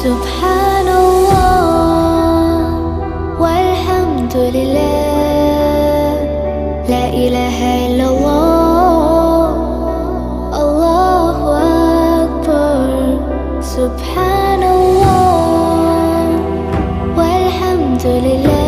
سبحان الله والحمد لله، لا إله إلا الله، الله أكبر. سبحان الله والحمد لله.